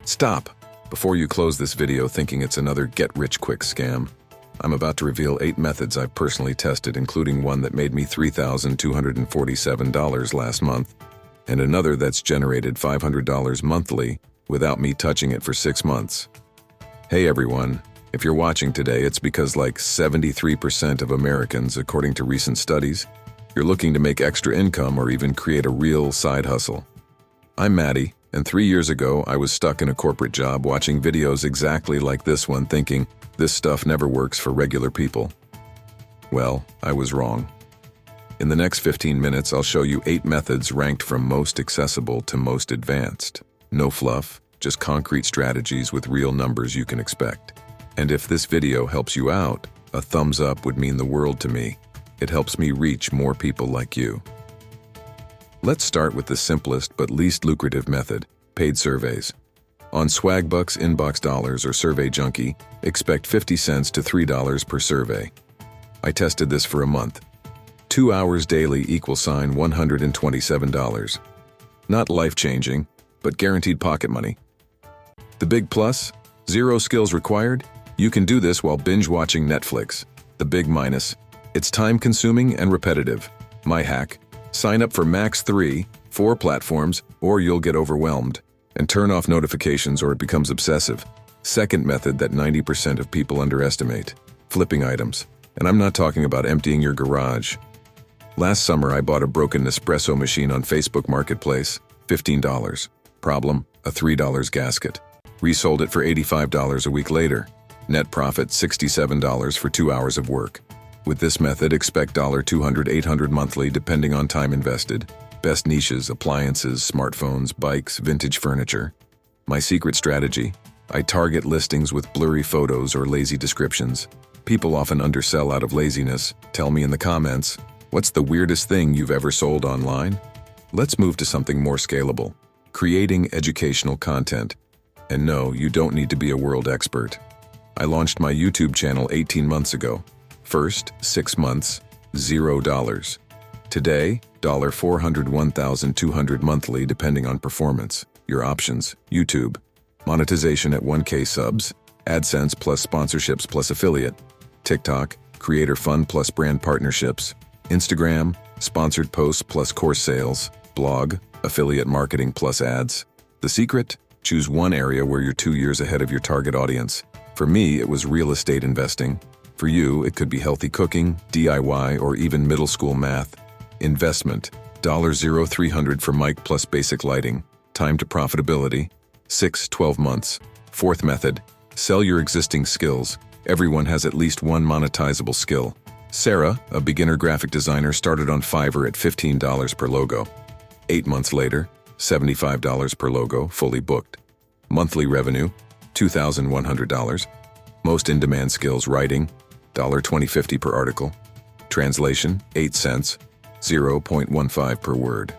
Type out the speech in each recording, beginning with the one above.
Stop! Before you close this video thinking it's another get-rich-quick scam, I'm about to reveal 8 methods I've personally tested, including one that made me $3,247 last month, and another that's generated $500 monthly without me touching it for 6 months. Hey everyone, if you're watching today, it's because like 73% of Americans, according to recent studies, you're looking to make extra income or even create a real side hustle. I'm Maddie, and 3 years ago, I was stuck in a corporate job watching videos exactly like this one thinking, this stuff never works for regular people. Well, I was wrong. In the next 15 minutes, I'll show you 8 methods ranked from most accessible to most advanced. No fluff, just concrete strategies with real numbers you can expect. And if this video helps you out, a thumbs up would mean the world to me. It helps me reach more people like you. Let's start with the simplest but least lucrative method, paid surveys. On Swagbucks, Inbox Dollars, or Survey Junkie, expect 50 cents to $3 per survey. I tested this for a month. 2 hours daily $127. Not life-changing, but guaranteed pocket money. The big plus? 0 skills required? You can do this while binge-watching Netflix. The big minus? It's time-consuming and repetitive. My hack? Sign up for max 3-4 platforms, or you'll get overwhelmed. And turn off notifications or it becomes obsessive. Second method that 90% of people underestimate. Flipping items. And I'm not talking about emptying your garage. Last summer, I bought a broken Nespresso machine on Facebook Marketplace, $15. Problem, a $3 gasket. Resold it for $85 a week later. Net profit, $67 for 2 hours of work. With this method, expect $200-$800 monthly depending on time invested. Best niches, appliances, smartphones, bikes, vintage furniture. My secret strategy? I target listings with blurry photos or lazy descriptions. People often undersell out of laziness. Tell me in the comments, what's the weirdest thing you've ever sold online? Let's move to something more scalable. Creating educational content. And no, you don't need to be a world expert. I launched my YouTube channel 18 months ago. First, 6 months, $0. Today, $401,200 monthly depending on performance. Your options: YouTube, monetization at 1K subs, AdSense plus sponsorships plus affiliate, TikTok, creator fund plus brand partnerships, Instagram, sponsored posts plus course sales, blog, affiliate marketing plus ads. The secret? Choose one area where you're 2 years ahead of your target audience. For me, it was real estate investing. For you, it could be healthy cooking, DIY, or even middle school math. Investment, $0-300 for mic plus basic lighting. Time to profitability, 6-12 months. Fourth method, sell your existing skills. Everyone has at least one monetizable skill. Sarah, a beginner graphic designer, started on Fiverr at $15 per logo. 8 months later, $75 per logo, fully booked. Monthly revenue, $2,100. Most in-demand skills: writing, $20.50 per article. Translation, 8 cents, 0.15 per word.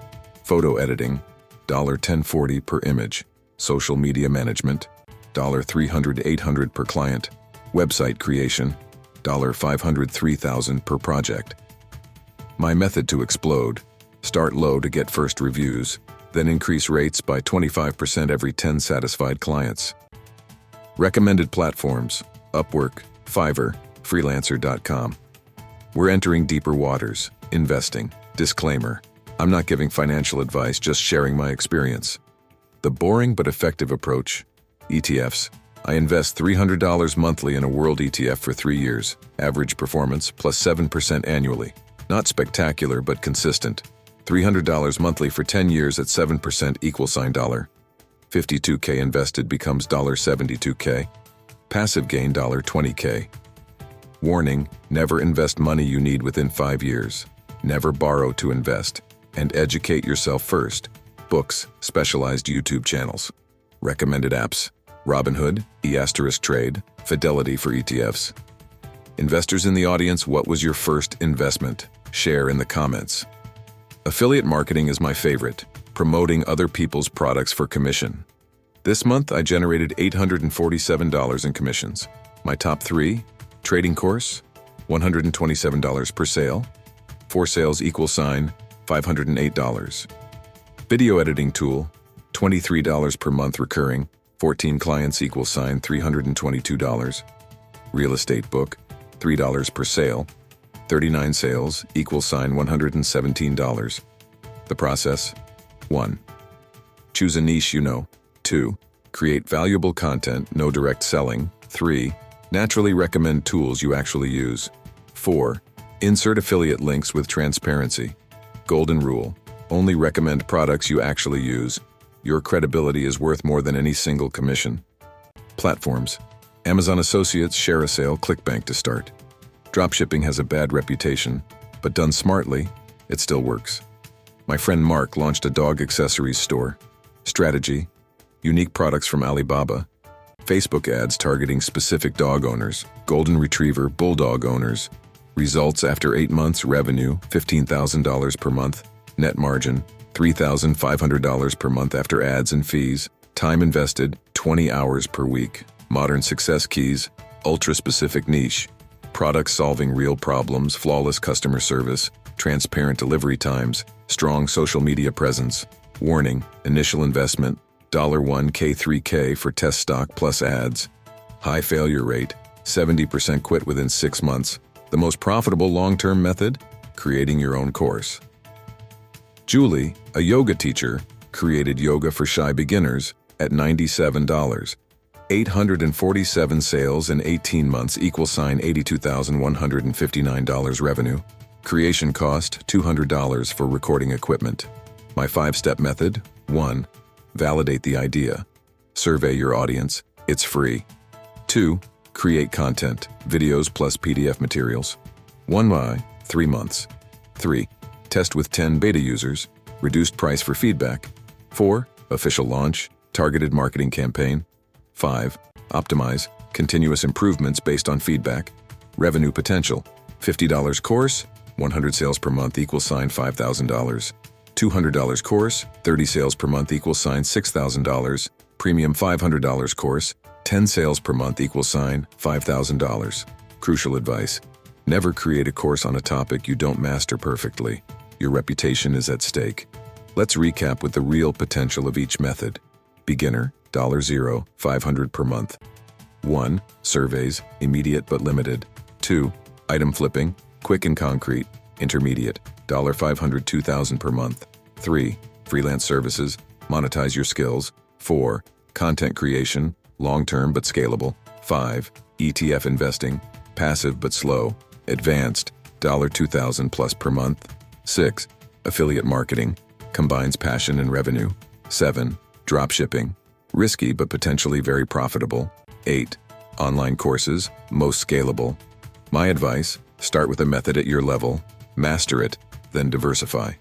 Photo editing, $10.40 per image. Social media management, $300-800 per client. Website creation, $503,000 per project. My method to explode: start low to get first reviews, then increase rates by 25% every 10 satisfied clients. Recommended platforms: Upwork, Fiverr, Freelancer.com. We're entering deeper waters. Investing. Disclaimer: I'm not giving financial advice, just sharing my experience. The boring but effective approach: ETFs. I invest $300 monthly in a world ETF for 3 years. Average performance plus 7% annually. Not spectacular but consistent. $300 monthly for 10 years at 7% $. 52K invested becomes $72K. Passive gain $20K. Warning: never invest money you need within 5 years. Never borrow to invest. And educate yourself first. Books, specialized YouTube channels. Recommended apps: Robinhood, E*Trade, Fidelity for ETFs. Investors in the audience, what was your first investment? Share in the comments. Affiliate marketing is my favorite, promoting other people's products for commission. This month, I generated $847 in commissions. My top 3: trading course, $127 per sale. 4 sales $508. Video editing tool, $23 per month recurring, 14 clients equals $322. Real estate book, $3 per sale. 39 sales equals $117. The process: 1. Choose a niche you know. 2. Create valuable content, no direct selling. 3. Naturally recommend tools you actually use. 4. Insert affiliate links with transparency. Golden rule: only recommend products you actually use. Your credibility is worth more than any single commission. Platforms: Amazon Associates, share a sale, ClickBank to start. Dropshipping has a bad reputation, but done smartly, it still works. My friend Mark launched a dog accessories store. Strategy: unique products from Alibaba. Facebook ads targeting specific dog owners, golden retriever, bulldog owners. Results after 8 months: revenue, $15,000 per month. Net margin, $3,500 per month after ads and fees. Time invested, 20 hours per week. Modern success keys: ultra-specific niche. Products solving real problems, flawless customer service, transparent delivery times, strong social media presence. Warning: initial investment, $1K 3K for test stock plus ads. High failure rate, 70% quit within 6 months. The most profitable long-term method: creating your own course. Julie, a yoga teacher, created yoga for shy beginners at $97. 847 sales in 18 months equals $82,159 revenue. Creation cost, $200 for recording equipment. My 5-step method: 1. Validate the idea. Survey your audience. It's free. 2. Create content, videos plus PDF materials. 1 by 3 months. 3. Test with 10 beta users. Reduced price for feedback. 4. Official launch, targeted marketing campaign. 5. Optimize, continuous improvements based on feedback. Revenue potential: $50 course, 100 sales per month equals $5,000. $200 course, 30 sales per month equals $6,000. Premium $500 course, 10 sales per month equals $5,000. Crucial advice: never create a course on a topic you don't master perfectly. Your reputation is at stake. Let's recap with the real potential of each method. Beginner, $0, $500 per month. 1. Surveys, immediate but limited. 2. Item flipping, quick and concrete. Intermediate, $500, $2,000 per month. 3. Freelance services, monetize your skills. 4. Content creation, long-term but scalable. 5. ETF investing, passive but slow. Advanced, $2,000 plus per month. 6. Affiliate marketing, combines passion and revenue. 7. Dropshipping, risky but potentially very profitable. 8. Online courses, most scalable. My advice: start with a method at your level, master it, then diversify.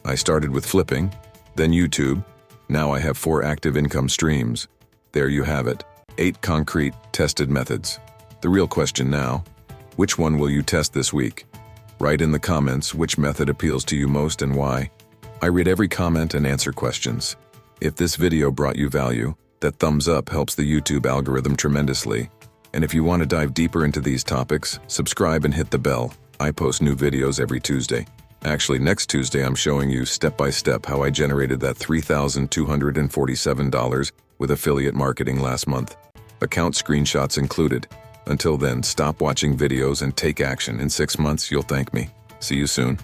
I started with flipping, then YouTube. Now I have 4 active income streams. There you have it, 8 concrete, tested methods. The real question now: which one will you test this week? Write in the comments which method appeals to you most and why. I read every comment and answer questions. If this video brought you value, that thumbs up helps the YouTube algorithm tremendously. And if you want to dive deeper into these topics, subscribe and hit the bell. I post new videos every Tuesday. Actually, next Tuesday I'm showing you step by step how I generated that $3,247 with affiliate marketing last month. Account screenshots included. Until then, stop watching videos and take action. In 6 months, you'll thank me. See you soon.